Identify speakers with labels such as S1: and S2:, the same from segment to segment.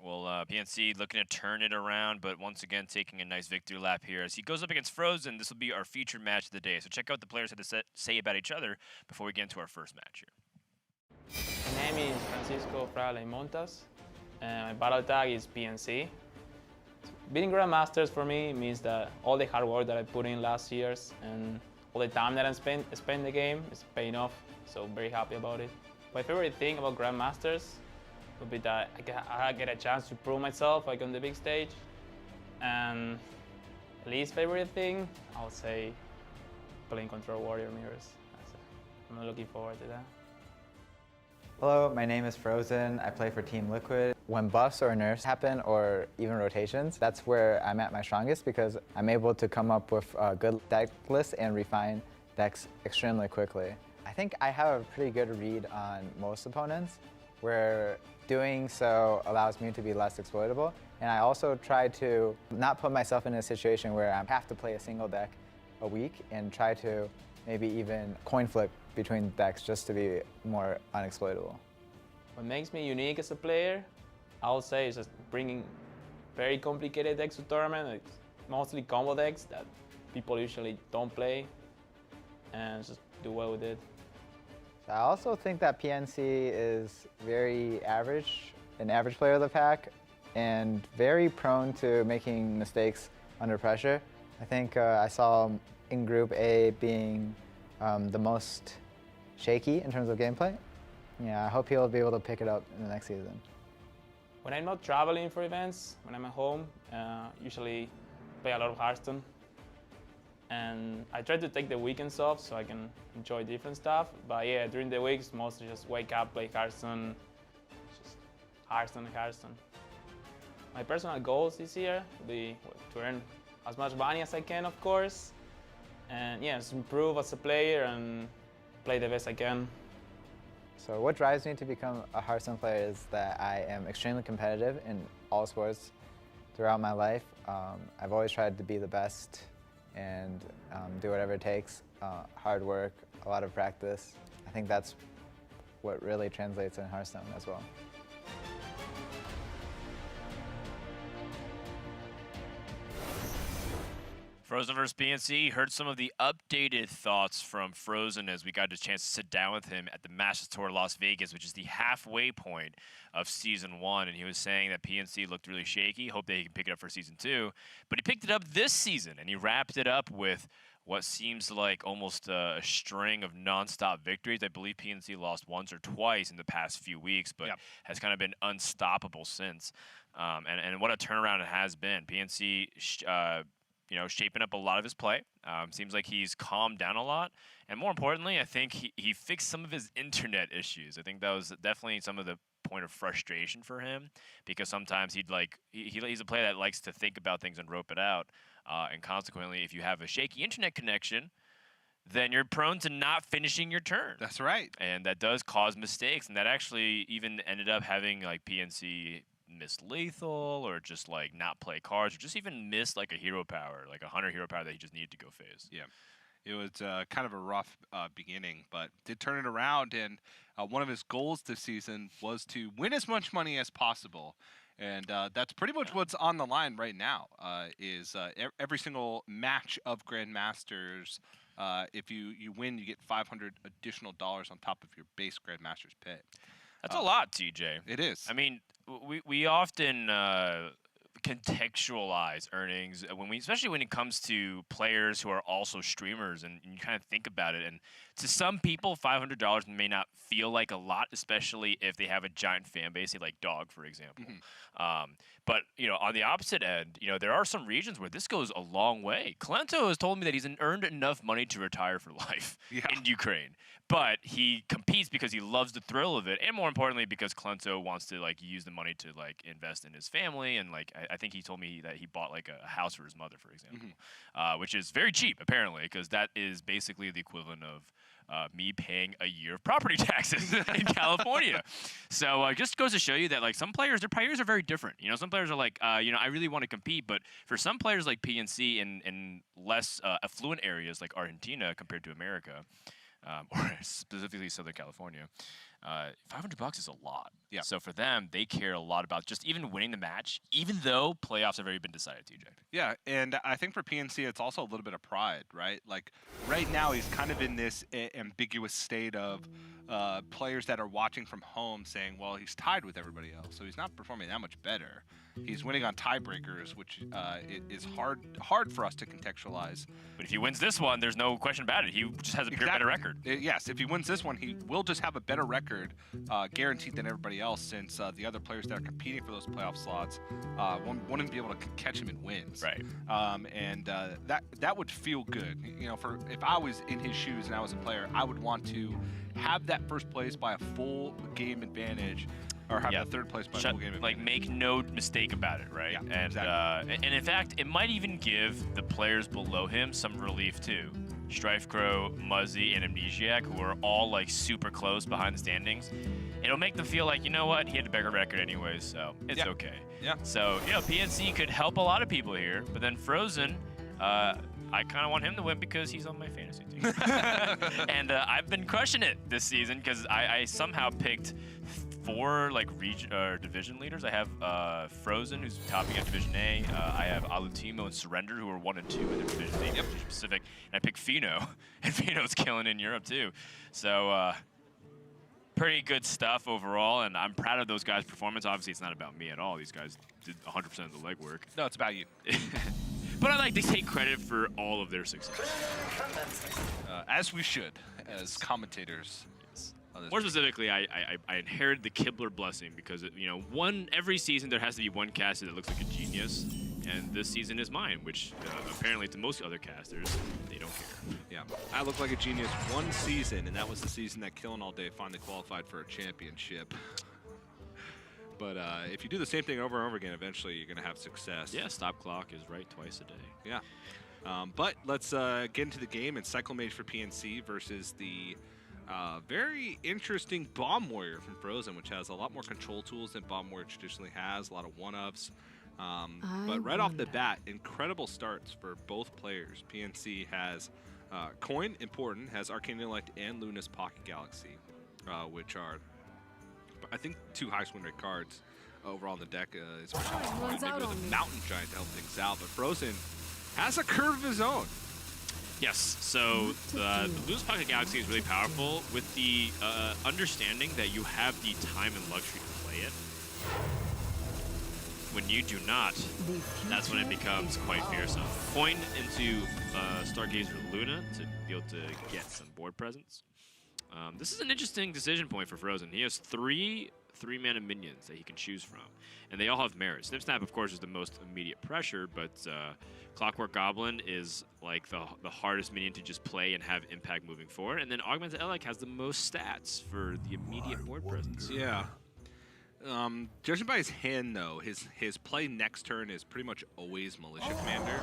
S1: well, PNC looking to turn it around, but once again taking a nice victory lap here as he goes up against Fr0zen. This will be our featured match of the day. So check out the players had to say about each other before we get into our first match here.
S2: My name is Francisco Fr0zen, and my battle tag is PNC. Beating Grandmasters for me means that all the hard work that I put in last years and all the time that I spent in the game is paying off, so very happy about it. My favorite thing about Grandmasters would be that I get a chance to prove myself like on the big stage. And least favorite thing, I would say playing Control Warrior Mirrors. I'm looking forward to that.
S3: Hello, my name is Fr0zen. I play for Team Liquid. When buffs or nerfs happen, or even rotations, that's where I'm at my strongest because I'm able to come up with a good deck list and refine decks extremely quickly. I think I have a pretty good read on most opponents, where doing so allows me to be less exploitable. And I also try to not put myself in a situation where I have to play a single deck a week and try to maybe even coin flip between decks just to be more unexploitable.
S2: What makes me unique as a player, I would say, is just bringing very complicated decks to tournament, like mostly combo decks that people usually don't play, and just do well with it.
S3: I also think that PNC is very average, an average player of the pack, and very prone to making mistakes under pressure. I think I saw him in Group A being the most shaky in terms of gameplay. Yeah, I hope he'll be able to pick it up in the next season.
S2: When I'm not traveling for events, when I'm at home, usually play a lot of Hearthstone. And I try to take the weekends off so I can enjoy different stuff. But yeah, during the weeks, mostly just wake up, play Hearthstone, just Hearthstone and Hearthstone. My personal goals this year will be to earn as much money as I can, of course. And yeah, just improve as a player and play the best I can.
S3: So what drives me to become a Hearthstone player is that I am extremely competitive in all sports throughout my life. I've always tried to be the best and do whatever it takes. Hard work, a lot of practice. I think that's what really translates in Hearthstone as well.
S1: Fr0zen versus PNC. Heard some of the updated thoughts from Fr0zen as we got a chance to sit down with him at the Masters Tour Las Vegas, which is the halfway point of Season 1. And he was saying that PNC looked really shaky. Hope that he can pick it up for Season 2. But he picked it up this season, and he wrapped it up with what seems like almost a string of non-stop victories. I believe PNC lost once or twice in the past few weeks, but has kind of been unstoppable since. And what a turnaround it has been. PNC shaping up a lot of his play. Seems like he's calmed down a lot. And more importantly, I think he fixed some of his internet issues. I think that was definitely some of the point of frustration for him, because sometimes he's a player that likes to think about things and rope it out. And consequently, if you have a shaky internet connection, then you're prone to not finishing your turn.
S4: That's right.
S1: And that does cause mistakes. And that actually even ended up having like PNC miss lethal, or just like not play cards, or just even miss like a hero power, like a hunter hero power that he just needed to go phase.
S4: Yeah, it was kind of a rough beginning, but did turn it around. And one of his goals this season was to win as much money as possible. And that's pretty much what's on the line right now. Is every single match of Grandmasters, if you win, you get $500 additional on top of your base Grandmasters pay.
S1: That's a lot, TJ.
S4: It is.
S1: I mean, we often contextualize earnings especially when it comes to players who are also streamers, and you kind of think about it. And to some people, $500 may not feel like a lot, especially if they have a giant fan base, say like Dog, for example. But on the opposite end, there are some regions where this goes a long way. Clento has told me that he's earned enough money to retire for life in Ukraine, but he competes because he loves the thrill of it, and more importantly, because Clento wants to like use the money to like invest in his family, and like I think he told me that he bought like a house for his mother, for example, which is very cheap apparently, because that is basically the equivalent of me paying a year of property taxes in California. So it just goes to show you that like some players, their priorities are very different. Some players are like, I really want to compete, but for some players like PNC in less affluent areas like Argentina compared to America, or specifically Southern California, $500 is a lot.
S4: Yeah.
S1: So for them, they care a lot about just even winning the match, even though playoffs have already been decided, TJ.
S4: Yeah, and I think for PNC, it's also a little bit of pride, right? Like, right now, he's kind of in this ambiguous state of players that are watching from home saying, well, he's tied with everybody else, so he's not performing that much better. He's winning on tiebreakers, which is hard for us to contextualize.
S1: But if he wins this one, there's no question about it. He just has a pure better record.
S4: Yes, if he wins this one, he will just have a better record, guaranteed than everybody else, since the other players that are competing for those playoff slots wouldn't be able to catch him in wins.
S1: Right.
S4: And that would feel good. You know, for if I was in his shoes and I was a player, I would want to have that first place by a full game advantage. Or have the third place by full game advantage.
S1: Like, make no mistake about it, right?
S4: Yeah,
S1: and
S4: exactly.
S1: And in fact, it might even give the players below him some relief too. Strife Crow, Muzzy, and Amnesiac, who are all like super close behind the standings. It'll make them feel like, you know what, he had a better record anyways, so it's okay.
S4: Yeah.
S1: So, PNC could help a lot of people here, but then Fr0zen, I kind of want him to win because he's on my fantasy team. And I've been crushing it this season because I somehow picked 4 like division leaders. I have Fr0zen, who's topping at Division A. I have Alutimo and Surrender, who are 1 and 2 in the Division A, Division Pacific. And I picked Fino, and Fino's killing in Europe too. So pretty good stuff overall, and I'm proud of those guys' performance. Obviously, it's not about me at all. These guys did 100% of the legwork.
S4: No, it's about you.
S1: But I like to take credit for all of their success.
S4: As we should, as commentators.
S1: More specifically, I inherited the Kibler blessing because, every season there has to be one caster that looks like a genius, and this season is mine, which apparently to most other casters, they don't care.
S4: Yeah, I look like a genius one season, and that was the season that Killin' All Day finally qualified for a championship. But if you do the same thing over and over again, eventually you're going to have success.
S1: Yeah, stop clock is right twice a day.
S4: Yeah. But let's get into the game. And Cycle Mage for PNC versus the very interesting Bomb Warrior from Fr0zen, which has a lot more control tools than Bomb Warrior traditionally has, a lot of one-ups. But right off the bat, incredible starts for both players. PNC has Coin, important, has Arcane Intellect and Luna's Pocket Galaxy, which are, I think, 2 highest win rate cards overall in the deck, especially maybe with a Mountain Giant to help things out. But Fr0zen has a curve of his own.
S1: Yes, so the Luna's Pocket Galaxy is really powerful with the understanding that you have the time and luxury to play it. When you do not, that's when it becomes quite fearsome. Coin into Stargazer Luna to be able to get some board presence. This is an interesting decision point for Fr0zen. He has 3 3-mana minions that he can choose from, and they all have merit. Snip Snap, of course, is the most immediate pressure, but Clockwork Goblin is like the hardest minion to just play and have impact moving forward. And then Augmented Elec has the most stats for the immediate board presence.
S4: Yeah. Judging by his hand, though, his play next turn is pretty much always Militia Commander.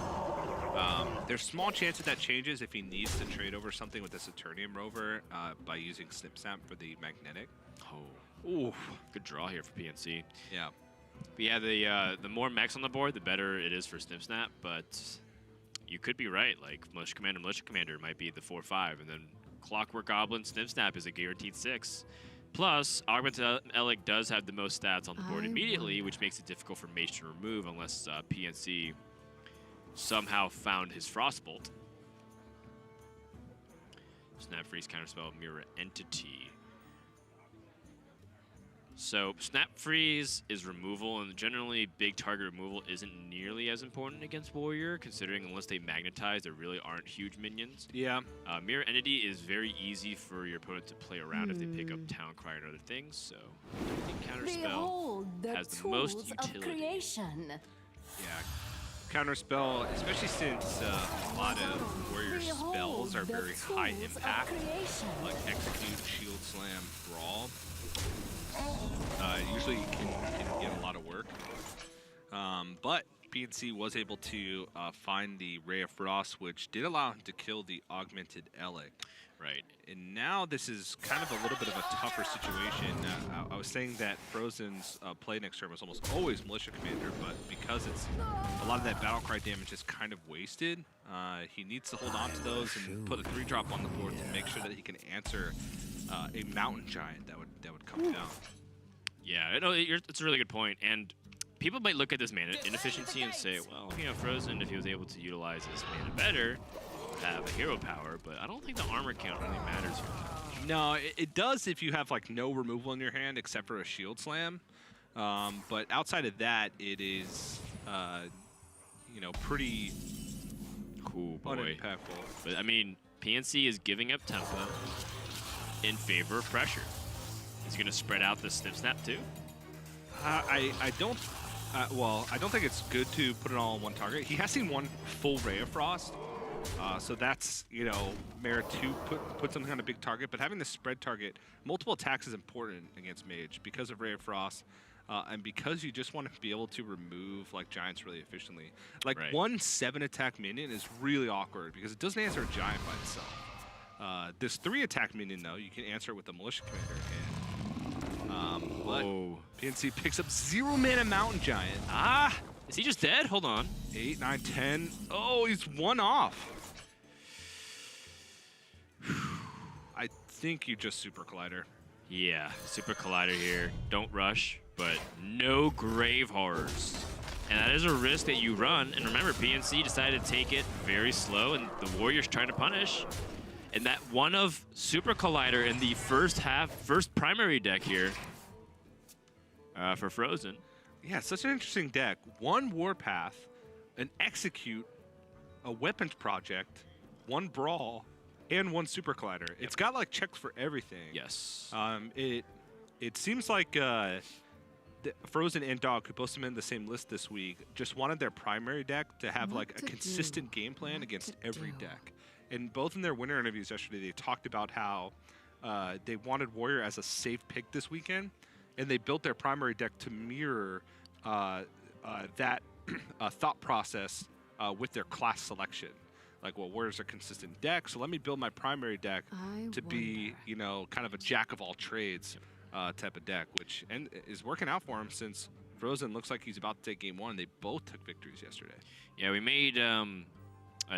S4: There's small chance that changes if he needs to trade over something with the Saturnium Rover by using Snip Snap for the Magnetic.
S1: Oh, ooh, good draw here for PNC.
S4: Yeah.
S1: But yeah, the more mechs on the board, the better it is for Snip Snap, but you could be right. Like, Militia Commander might be the 4/5, and then Clockwork Goblin, Snip Snap is a guaranteed 6. Plus, Augmented Elec does have the most stats on the board immediately, which makes it difficult for Mage to remove unless PNC somehow found his Frostbolt. Snap Freeze, Counterspell, Mirror Entity. So Snap Freeze is removal, and generally big target removal isn't nearly as important against Warrior, considering unless they magnetize, there really aren't huge minions.
S4: Yeah.
S1: Mirror Entity is very easy for your opponent to play around if they pick up Town Cry and other things, so I think Counterspell has the most utility.
S4: Yeah. Counterspell, especially since a lot of Warrior spells are very high impact, like Execute, Shield Slam, Brawl. Usually can get a lot of work. But PNC was able to find the Ray of Frost, which did allow him to kill the augmented Elic.
S1: Right.
S4: And now this is kind of a little bit of a tougher situation. I was saying that Fr0zen's play next turn was almost always Militia Commander, but because it's a lot of that Battlecry damage is kind of wasted, he needs to hold on to those and put a 3-drop on the board to make sure that he can answer a Mountain Giant that would come down.
S1: Yeah, no, it's a really good point. And people might look at this mana inefficiency and say, well, you know, Fr0zen, if he was able to utilize this mana better, have a hero power, but I don't think the armor count really matters here.
S4: No, it does if you have like no removal in your hand except for a shield slam. But outside of that, it is, you know, pretty
S1: cool, boy.
S4: unimpactful.
S1: But I mean, PNC is giving up tempo in favor of pressure. He's going to spread out the snip snap too.
S4: I don't. Well, I don't think it's good to put it all on one target. He has seen one full Ray of Frost. So that's, you know, merit to put something on a big target, but having the spread target, multiple attacks is important against Mage because of Ray of Frost, and because you just want to be able to remove like Giants really efficiently. Like one 7-attack minion is really awkward because it doesn't answer a Giant by itself. This 3-attack minion though, you can answer it with the Militia Commander, but PNC picks up 0 mana Mountain Giant.
S1: Is he just dead? Hold on.
S4: 8, 9, 10. Oh, he's 1 off. I think you just Super Collider.
S1: Yeah, Super Collider here. Don't rush, but no Grave Horrors. And that is a risk that you run. And remember, PNC decided to take it very slow, and the Warriors trying to punish. And that one of Super Collider in the first primary deck here for Fr0zen.
S4: Yeah, such an interesting deck. 1 Warpath, an Execute, a Weapons Project, 1 Brawl, and 1 Super Collider. It's got like checks for everything.
S1: Yes.
S4: It seems like Fr0zen and Dog, who both submitted the same list this week, just wanted their primary deck to have like a consistent game plan against every deck. And both in their winter interviews yesterday, they talked about how they wanted Warrior as a safe pick this weekend. And they built their primary deck to mirror that thought process with their class selection. Like, well, Warriors are a consistent deck, so let me build my primary deck to be, you know, kind of a jack of all trades type of deck, which is working out for him since Fr0zen looks like he's about to take game 1. They both took victories yesterday.
S1: Yeah, we made a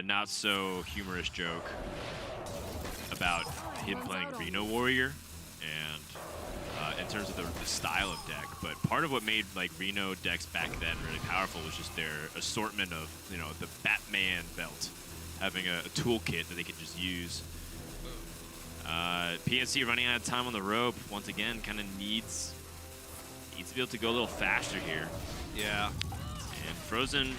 S1: not so humorous joke about him playing Reno Warrior and in terms of the style of deck, but part of what made like Reno decks back then really powerful was just their assortment of, you know, the Batman belt, having a toolkit that they could just use. PNC running out of time on the rope once again, kind of needs to be able to go a little faster here.
S4: Yeah.
S1: And Fr0zen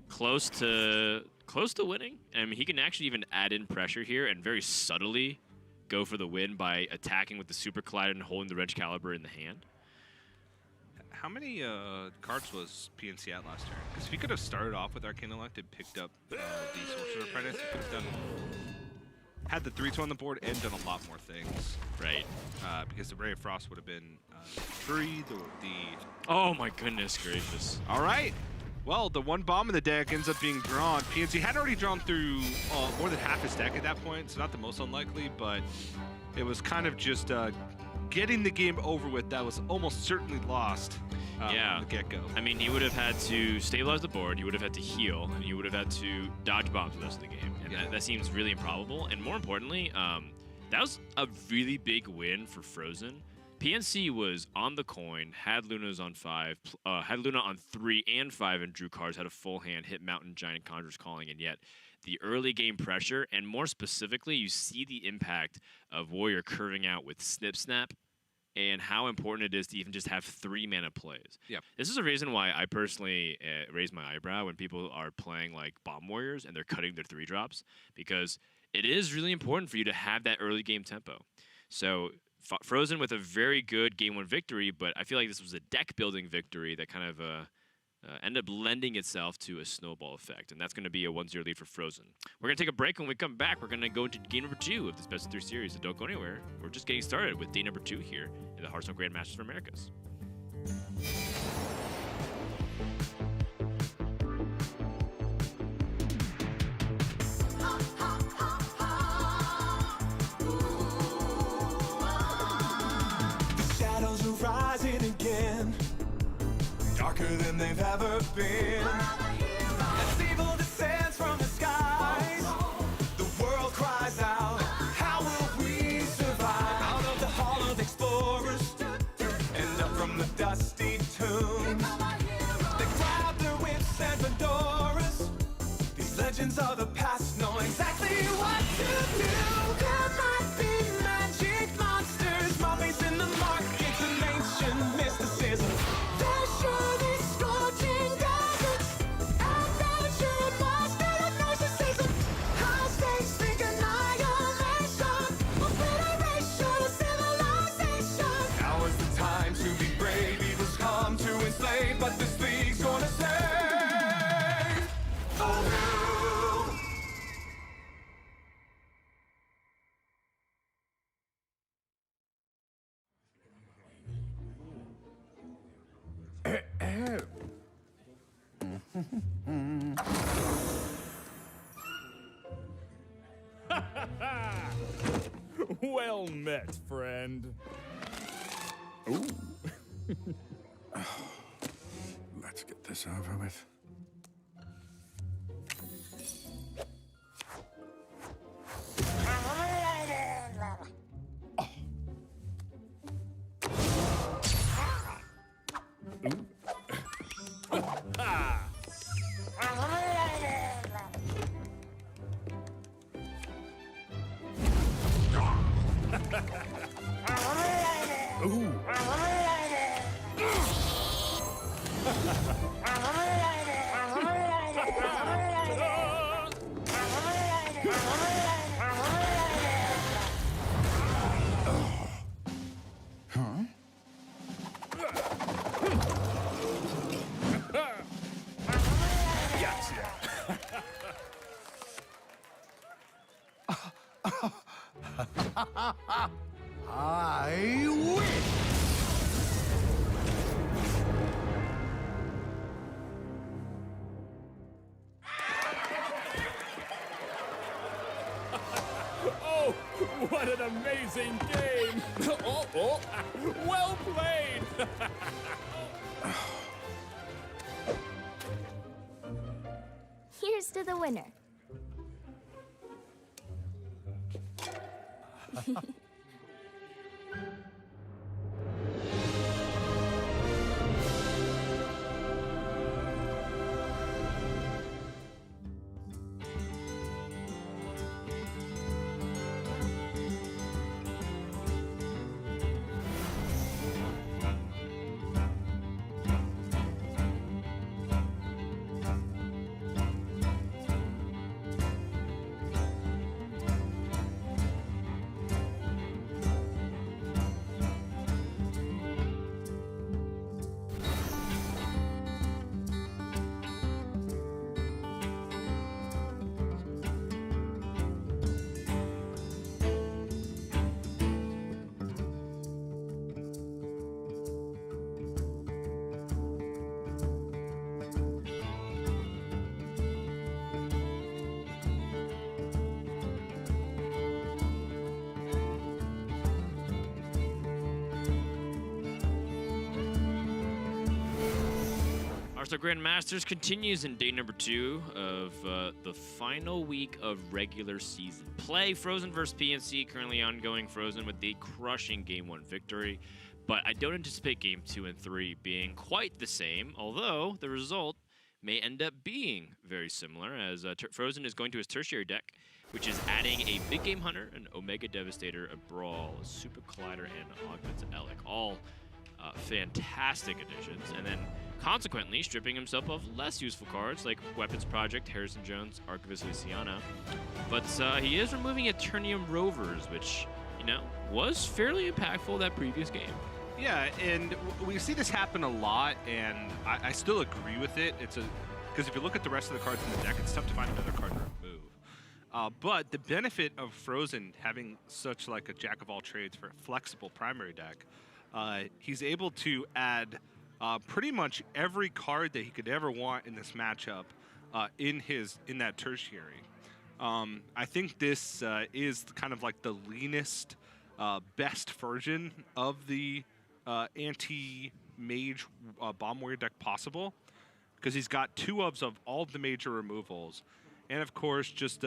S1: close to winning. I mean, he can actually even add in pressure here and very subtly go for the win by attacking with the Super Collider and holding the Wrench Caliber in the hand.
S4: How many cards was PNC at last turn? Because if he could have started off with Arcane Elect and picked up the Sorcerer's Apprentice, he could have had the 3-2 on the board and done a lot more things.
S1: Right.
S4: Because the Ray of Frost would have been free.
S1: Oh my goodness gracious.
S4: All right. Well, the 1 bomb in the deck ends up being drawn. PNC had already drawn through more than half his deck at that point, so not the most unlikely, but it was kind of just getting the game over with that was almost certainly lost from the get-go. I
S1: mean, he would have had to stabilize the board, he would have had to heal, and he would have had to dodge bombs the rest of the game. And that seems really improbable. And more importantly, that was a really big win for Fr0zen. PNC was on the coin, had Luna's on 5, had Luna on 3 and 5 and drew cards, had a full hand, hit Mountain Giant, Conjurer's Calling, and yet the early game pressure, and more specifically, you see the impact of Warrior curving out with Snip Snap and how important it is to even just have 3 mana plays.
S4: Yep.
S1: This is a reason why I personally raise my eyebrow when people are playing like Bomb Warriors and they're cutting their 3 drops, because it is really important for you to have that early game tempo. So Fr0zen with a very good game 1 victory, but I feel like this was a deck building victory that kind of ended up lending itself to a snowball effect, and that's going to be a 1-0 lead for Fr0zen. We're going to take a break. When we come back, we're going to go into game number 2 of this best of 3 series, so don't go anywhere. We're just getting started with day number 2 here in the Hearthstone Grandmasters for Americas.
S5: darker than they've ever been. As evil descends from the skies, the world cries out, how will we survive? Out of the hall of explorers, and up from the dusty tombs, they grab their whips and fedoras. These legends of the past know exactly what to do. There might be magic monsters, mummies in the markets, and ancient mysticism. There's surely scorching deserts, adventure, monster of narcissism. High stakes think annihilation, obliteration of civilization. Now is the time to be brave. Evil's come to enslave, but this league's gonna save the world.
S6: Well met, friend. Ooh. Let's get this over with.
S5: I win!
S6: Oh, what an amazing game! Oh, well played!
S7: Here's to the winner.
S1: Hearthstone Grandmasters continues in day number 2 of the final week of regular season play. Fr0zen versus PNC currently ongoing. Fr0zen with the crushing Game 1 victory, but I don't anticipate Game 2 and 3 being quite the same, although the result may end up being very similar, as Fr0zen is going to his tertiary deck, which is adding a Big Game Hunter, an Omega Devastator, a Brawl, a Super Collider, and Augmented Elic. All fantastic additions, and then consequently stripping himself of less useful cards like Weapons Project, Harrison Jones, Archivist Luciana. But he is removing Eternium Rovers, which, you know, was fairly impactful that previous game.
S4: Yeah, and we see this happen a lot, and I still agree with it. Because if you look at the rest of the cards in the deck, it's tough to find another card to remove. But the benefit of Fr0zen having such like a jack of all trades for a flexible primary deck, he's able to add pretty much every card that he could ever want in this matchup in that tertiary. I think this is kind of like the leanest, best version of the mage bomb warrior deck possible, because he's got 2 ofs of all of the major removals, and of course just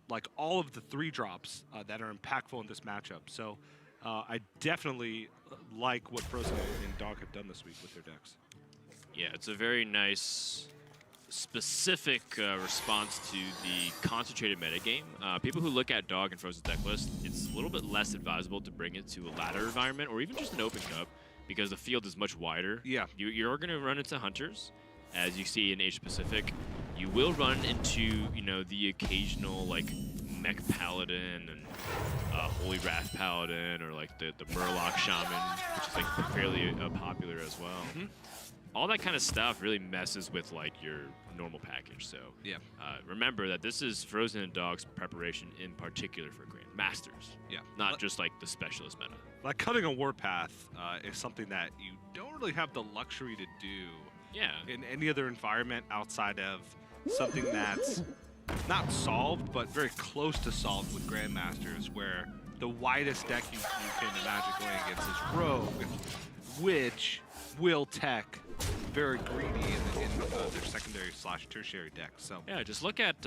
S4: like all of the 3-drops that are impactful in this matchup. So I definitely like what Fr0zen and Dog have done this week with their decks.
S1: Yeah, it's a very nice, specific response to the concentrated metagame. People who look at Dog and Fr0zen's deck list, it's a little bit less advisable to bring it to a ladder environment or even just an open cup, because the field is much wider.
S4: Yeah.
S1: You're going to run into hunters, as you see in Asia Pacific. You will run into, you know, the occasional like Mech Paladin and Holy Wrath Paladin, or like the Murloc Shaman, which is like fairly popular as well. All that kind of stuff really messes with like your normal package. So
S4: Yeah.
S1: Remember that this is Fr0zen and Dog's preparation in particular for Grandmasters.
S4: Yeah.
S1: Not just like the specialist meta.
S4: Like cutting a warpath is something that you don't really have the luxury to do
S1: Yeah.
S4: in any other environment outside of something that's not solved, but very close to solved with Grandmasters, where the widest deck you can imagine going against is Rogue, which will tech very greedy in their secondary / tertiary deck. So
S1: Yeah, just look at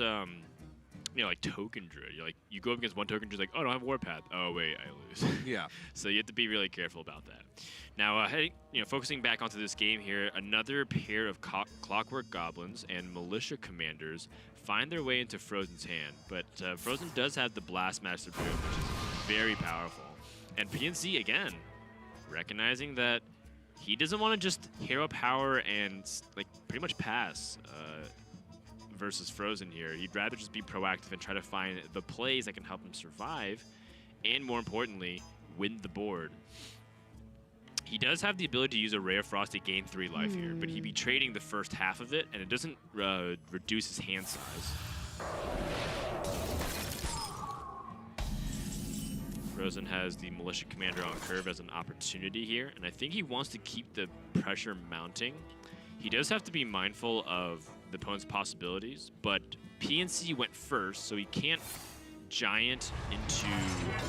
S1: you know, like Token Druid. You're like, you go up against one Token Druid, like, oh, I don't have Warpath. Oh wait, I lose.
S4: yeah.
S1: So you have to be really careful about that. Now, focusing back onto this game here, another pair of Clockwork Goblins and Militia Commanders find their way into Fr0zen's hand, but Fr0zen does have the Blastmaster Boom, which is very powerful. And PNC, again, recognizing that he doesn't want to just hero power and like pretty much pass versus Fr0zen here. He'd rather just be proactive and try to find the plays that can help him survive, and more importantly, win the board. He does have the ability to use a Ray of Frost to gain 3 life here, but he'd be trading the first half of it, and it doesn't reduce his hand size. Fr0zen has the Militia Commander on curve as an opportunity here, and I think he wants to keep the pressure mounting. He does have to be mindful of the opponent's possibilities, but PNC went first, so he can't giant into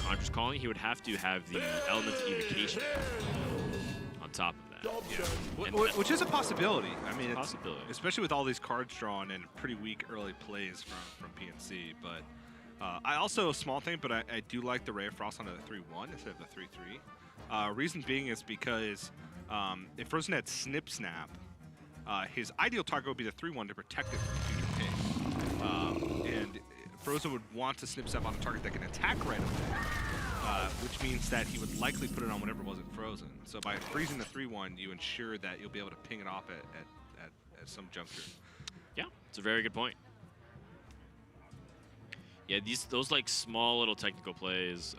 S1: Conjurer's Calling. He would have to have the element of evocation on top of that.
S4: Yeah. Which is a possibility. I mean, it's especially with all these cards drawn and pretty weak early plays from PNC. But I also, a small thing, but I do like the Ray of Frost on a 3-1 instead of the 3-3. Reason being is because if Fr0zen had Snip Snap, his ideal target would be the 3-1 to protect it from future ping. And Fr0zen would want to Snip Snap on a target that can attack right away, which means that he would likely put it on whatever wasn't Fr0zen. So by freezing the 3-1, you ensure that you'll be able to ping it off at some juncture.
S1: Yeah, it's a very good point. Yeah, those like small little technical plays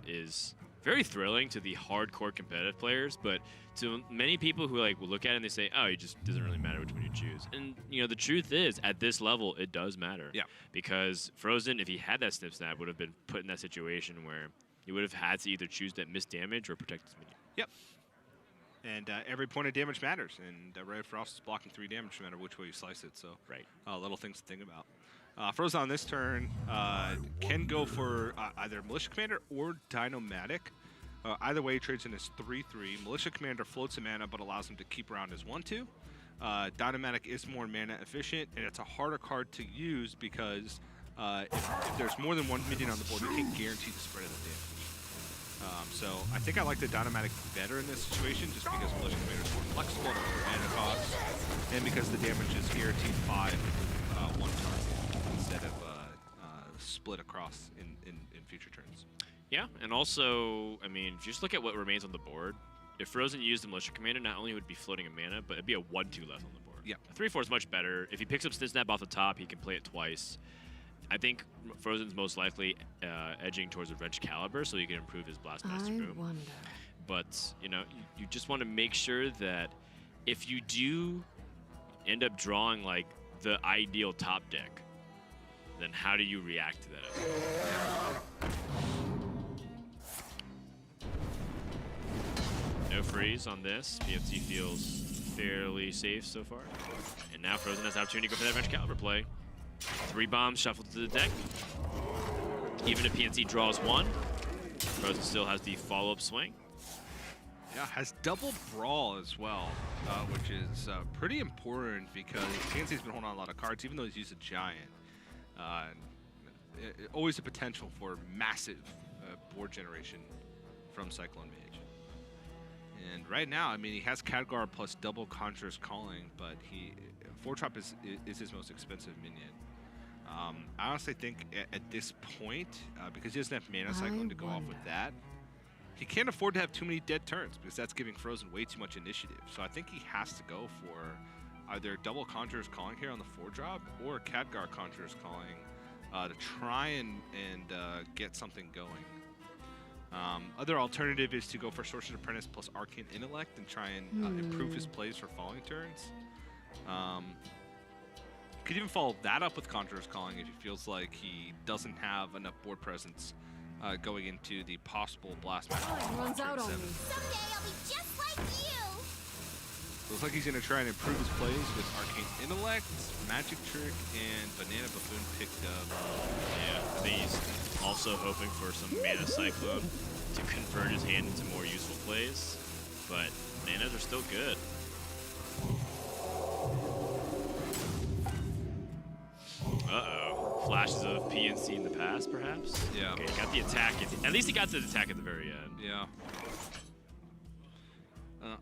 S1: is very thrilling to the hardcore competitive players, but to many people who like will look at it and they say, oh, it just doesn't really matter which one you choose. And you know, the truth is, at this level, it does matter. Yeah. Because Fr0zen, if he had that Snip Snap, would have been put in that situation where he would have had to either choose that miss damage or protect his minion.
S4: Yep. And every point of damage matters, and Ray of Frost is blocking 3 damage no matter which way you slice it. So little things to think about. Fr0zen on this turn can go for either Militia Commander or Dynomatic. Either way, he trades in his 3-3. Militia Commander floats a mana but allows him to keep around his 1-2. Dynomatic is more mana efficient, and it's a harder card to use because if there's more than one minion on the board, you can't guarantee the spread of the damage. So I think I like the Dynomatic better in this situation just because Militia Commander is more flexible and more mana cost, and because the damage is guaranteed 5 one turn instead of split across in future turns.
S1: Yeah, and also, I mean, if you just look at what remains on the board, if Fr0zen used the Militia Commander, not only would it be floating a mana, but it'd be a 1-2 left on the board.
S4: Yeah.
S1: A 3-4 is much better. If he picks up Snip Snap off the top, he can play it twice. I think Fr0zen's most likely edging towards a Wrench Caliber, so he can improve his Blastmaster Boom.
S7: Wonder.
S1: But, you know, you just want to make sure that if you do end up drawing, like, the ideal top deck, then how do you react to that? No freeze on this. PNC feels fairly safe so far. And now Fr0zen has the opportunity to go for that Wrench Caliber play. 3 bombs shuffled to the deck. Even if PNC draws 1, Fr0zen still has the follow-up swing.
S4: Yeah, has double brawl as well, which is pretty important because PNC's been holding on a lot of cards, even though he's used a giant. Always a potential for massive board generation from Cyclone Mage. And right now, I mean, he has Khadgar plus double Conjurer's Calling, but 4-drop is his most expensive minion. I honestly think at this point, because he doesn't have Mana Cyclone to go off with that, he can't afford to have too many dead turns because that's giving Fr0zen way too much initiative. So I think he has to go for either double Conjurer's Calling here on the 4-drop or Khadgar Conjurer's Calling to try and get something going. Other alternative is to go for Sorcerer's Apprentice plus Arcane Intellect and try and improve his plays for falling turns. Could even follow that up with Conjurer's Calling if he feels like he doesn't have enough board presence going into the possible Blast Match.
S8: Runs out on me.
S7: Someday I'll be just like you.
S4: Looks like he's going to try and improve his plays with Arcane Intellect, Magic Trick, and Banana Buffoon picked up.
S1: Yeah, I think he's also hoping for some Mana Cyclone to convert his hand into more useful plays, but Manas are still good. Uh-oh. Flashes of PNC in the past, perhaps?
S4: Yeah.
S1: Okay, got the attack. At least he got the attack at the very end.
S4: Yeah.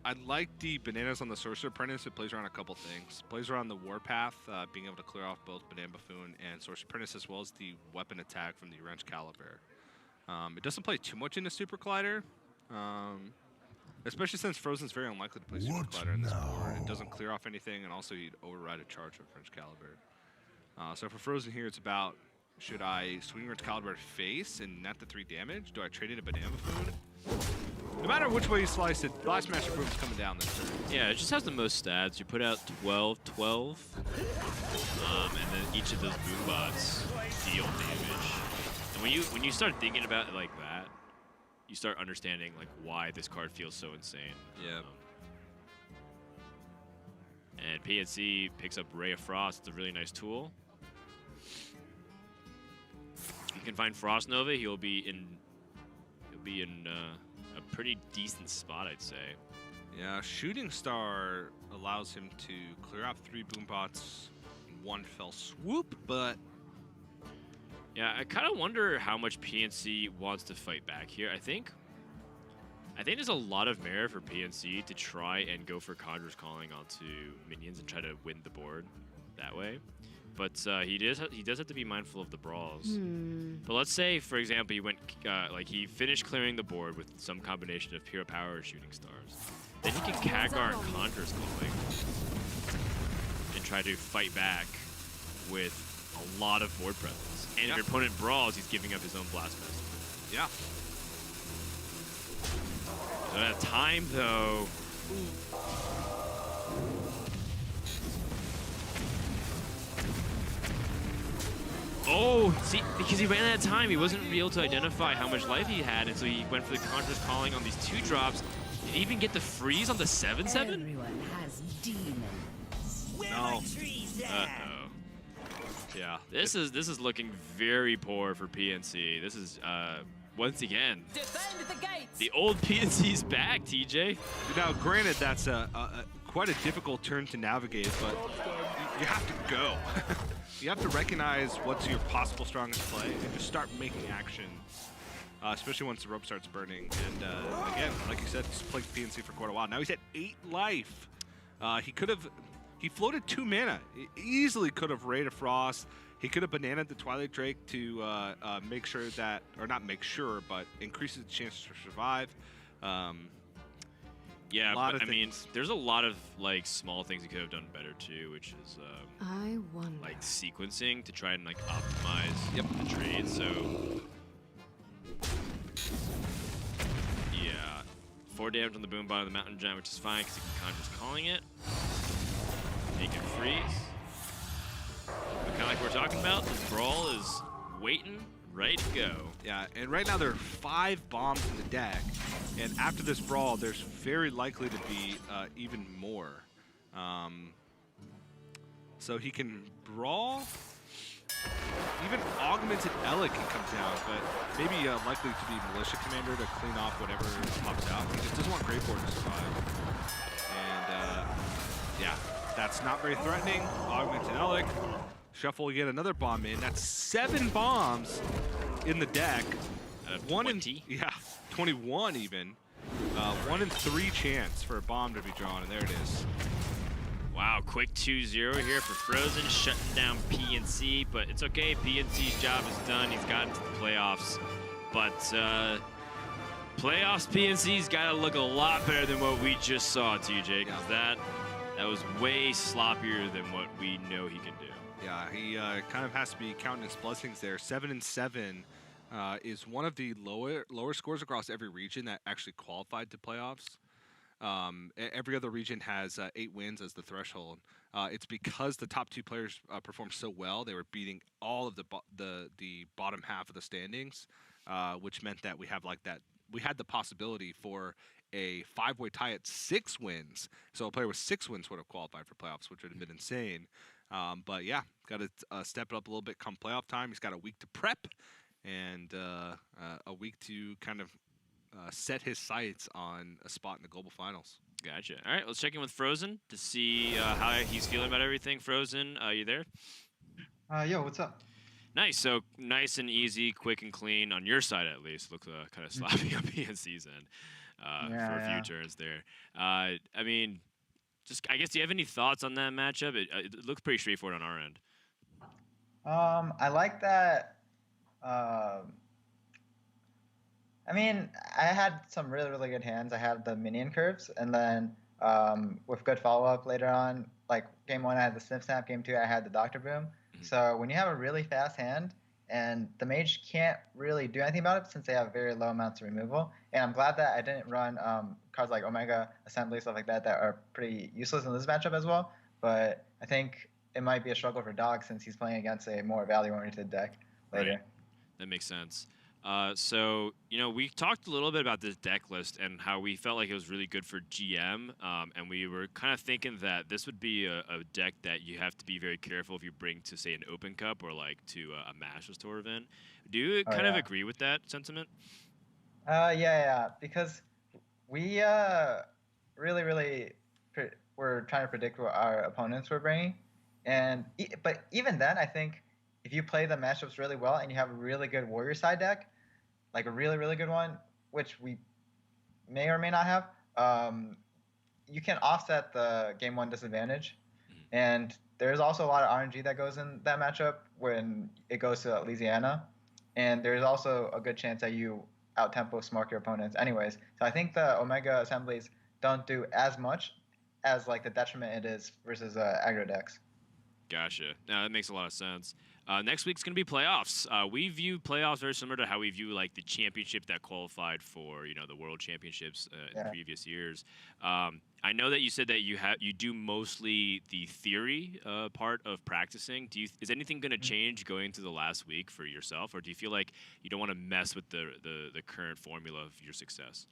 S4: I like the bananas on the Sorcerer Apprentice. It plays around a couple things. Plays around the Warpath, being able to clear off both Banana Buffoon and Sorcerer Apprentice, as well as the weapon attack from the Wrench Caliber. It doesn't play too much into Super Collider, especially since Fr0zen's very unlikely to play Super Collider in this board. It doesn't clear off anything, and also he'd override a charge with Wrench Caliber. So for Fr0zen here, it's about, should I swing Wrench Caliber face and net the 3 damage? Do I trade in a Banana Buffoon? No matter which way you slice it, Blast Master Boom's coming down this turn.
S1: Yeah, it just has the most stats. You put out 12, 12, and then each of those boom bots deal damage. And when you start thinking about it like that, you start understanding like why this card feels so insane.
S4: Yeah.
S1: And PNC picks up Ray of Frost. It's a really nice tool. You can find Frost Nova. He'll be in a pretty decent spot, I'd say.
S4: Yeah, Shooting Star allows him to clear out 3 boom bots in one fell swoop, but
S1: yeah, I kind of wonder how much PNC wants to fight back here. I think there's a lot of merit for PNC to try and go for Conjurer's Calling onto minions and try to win the board that way. But he does have to be mindful of the brawls. But let's say, for example, he went he finished clearing the board with some combination of Pure Power or Shooting Stars. Then he can Khadgar and Conjurer's Calling and try to fight back with a lot of board presence. And if your opponent brawls, he's giving up his own Blast Master.
S4: yeah.
S1: Don't have time though. Oh, see, because he ran out of time, he wasn't able to identify how much life he had, and so he went for the Conjurer's Calling on these 2 drops. Did he even get the freeze on the 7/7?
S8: Everyone has demons.
S4: No.
S1: Uh-oh. Yeah, this is looking very poor for PNC. This is once again,
S8: Defend the gates.
S1: the old PNC's back, TJ.
S4: Now, granted, that's quite a difficult turn to navigate, but you have to go. You have to recognize what's your possible strongest play and just start making action, especially once the rope starts burning. And again, like you said, he's played PNC for quite a while. Now he's at 8 life. He floated 2 mana. He easily could have Ray of Frost. He could have bananaed the Twilight Drake to make sure that, or not make sure, but increases the chances to survive.
S1: Yeah, but I mean, there's a lot of like small things he could have done better too, which is
S8: I wonder.
S1: like sequencing to try and like optimize the trade. So yeah, 4 damage on the boom bot of the Mountain Giant, which is fine because he can Conjurer's Calling it. He can freeze. But kind of like we're talking about, this brawl is waiting, ready to go.
S4: Yeah, and right now there are 5 bombs in the deck, and after this brawl, there's very likely to be even more. So he can brawl, Even Augmented Elec can come down, but maybe likely to be Militia Commander to clean off whatever pops out. He just doesn't want Grey Board to survive. And yeah, that's not very threatening. Augmented Elec. Shuffle yet another bomb in. That's 7 bombs in the deck.
S1: Out of
S4: 20? Yeah, 21 even. 1 in 3 chance for a bomb to be drawn, and there it is.
S1: Wow, quick 2-0 here for Fr0zen, shutting down PNC, but it's okay. PNC's job is done. He's gotten to the playoffs. But playoffs PNC's got to look a lot better than what we just saw, TJ, because that was way sloppier than what we know he can do.
S4: Yeah, he kind of has to be counting his blessings there. 7-7 is one of the lower scores across every region that actually qualified to playoffs. Every other region has 8 wins as the threshold. It's because the top 2 players performed so well; they were beating all of the bottom half of the standings, which meant that we had the possibility for a 5-way tie at 6 wins. So a player with 6 wins would have qualified for playoffs, which would have been insane. But yeah, got to step it up a little bit come playoff time. He's got a week to prep and a week to kind of set his sights on a spot in the global finals.
S1: Gotcha. All right, let's check in with Fr0zen to see how he's feeling about everything. Fr0zen, you there?
S9: Yo, what's up?
S1: Nice. So nice and easy, quick and clean on your side at least. Looks kind of sloppy on PNC's end for a few turns there. I mean, I guess, do you have any thoughts on that matchup? It looks pretty straightforward on our end.
S3: I like that. I mean, I had some really, really good hands. I had the minion curves, and then with good follow-up later on, like game 1 I had the Snip Snap, game 2 I had the Dr. Boom. So when you have a really fast hand, and the mage can't really do anything about it since they have very low amounts of removal, and I'm glad that I didn't run cards like Omega, Assembly, stuff like that are pretty useless in this matchup as well, but I think it might be a struggle for Dog since he's playing against a more value-oriented deck later.
S1: Right. That makes sense. So, we talked a little bit about this deck list and how we felt like it was really good for GM, and we were kind of thinking that this would be a deck that you have to be very careful if you bring to, say, an Open Cup or like to a Masters Tour event. Do you kind of agree with that sentiment?
S3: Yeah, because we really were trying to predict what our opponents were bringing, but even then, I think if you play the matchups really well and you have a really good Warrior side deck, like a really, really good one, which we may or may not have, you can offset the game 1 disadvantage. And there's also a lot of RNG that goes in that matchup when it goes to Louisiana. And there's also a good chance that you out-tempo smoke your opponents anyways. So I think the Omega assemblies don't do as much as like the detriment it is versus aggro decks.
S1: Gotcha. No, that makes a lot of sense. Next week's going to be playoffs. We view playoffs very similar to how we view like the championship that qualified for the World Championships in previous years. I know that you said that you do mostly the theory part of practicing. Is anything going to change going to the last week for yourself, or do you feel like you don't want to mess with the current formula of your success?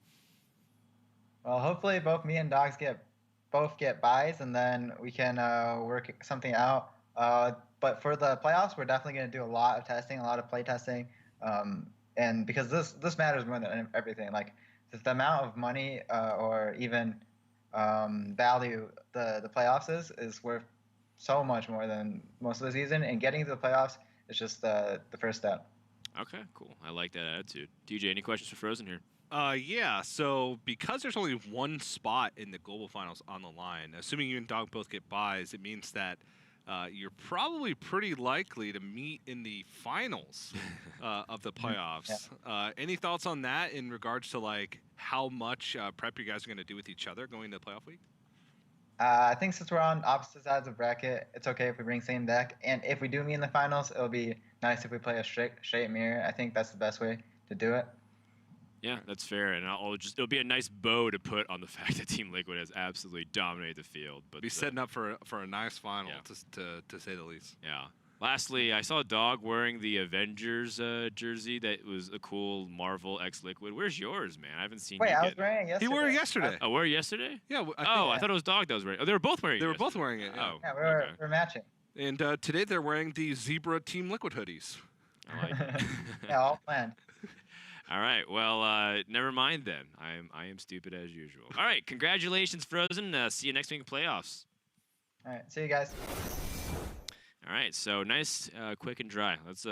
S3: Well, hopefully both me and Dogs get buys, and then we can work something out. But for the playoffs, we're definitely going to do a lot of testing, a lot of play testing, and because this matters more than everything. Like the amount of money or even value the playoffs is worth so much more than most of the season, and getting to the playoffs is just the first step.
S1: Okay, cool. I like that attitude. DJ, any questions for Fr0zen here?
S4: Yeah, so because there's only one spot in the global finals on the line, assuming you and Dog both get buys, it means that you're probably pretty likely to meet in the finals of the playoffs. Any thoughts on that in regards to like how much prep you guys are going to do with each other going to the playoff week?
S3: I think since we're on opposite sides of the bracket, it's okay if we bring same deck. And if we do meet in the finals, it'll be nice if we play a straight mirror. I think that's the best way to do it.
S1: Yeah, that's fair, and it'll be a nice bow to put on the fact that Team Liquid has absolutely dominated the field. But
S4: be setting up for a nice final, to say the least.
S1: Yeah. Lastly, I saw a Dog wearing the Avengers jersey. That was a cool Marvel X Liquid. Where's yours, man? I haven't seen.
S3: Wait,
S1: you
S3: I
S1: get
S3: was wearing it yesterday.
S4: He wore it yesterday.
S1: Wore it yesterday?
S4: Yeah.
S1: I thought it was Dog that was wearing it. Oh, they were both wearing it.
S4: They were both wearing it. Yeah.
S1: Oh,
S3: Yeah, we're matching.
S4: And today they're wearing the Zebra Team Liquid hoodies.
S1: I like it.
S9: Yeah, all planned.
S1: All right. Well, never mind then. I am stupid as usual. All right. Congratulations, Fr0zen. See you next week in playoffs.
S9: All right, see you guys.
S1: All right. So nice, quick and dry. Let's